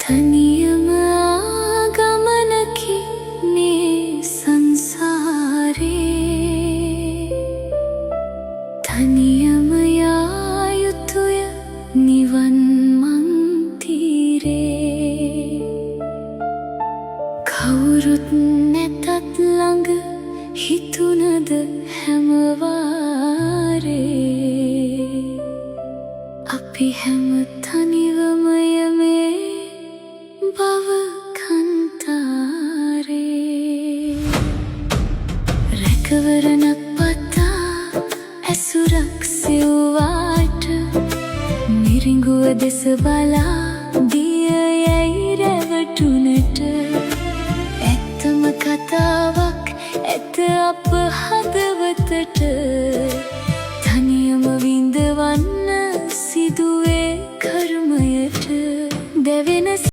තනියම ආගමනකි මේ සංසාරේ තනියම යා යුතුය නිවන් මං තීරේ කවුරුත් නැතත් ළඟ හිතුනද හැම වාරේ අපි හැම තනිවම යමේ භව කන්තාරේ රැකවරණක් පතා ඇසුරක් සෙව්වාට මිරිඟුව දෙස බලා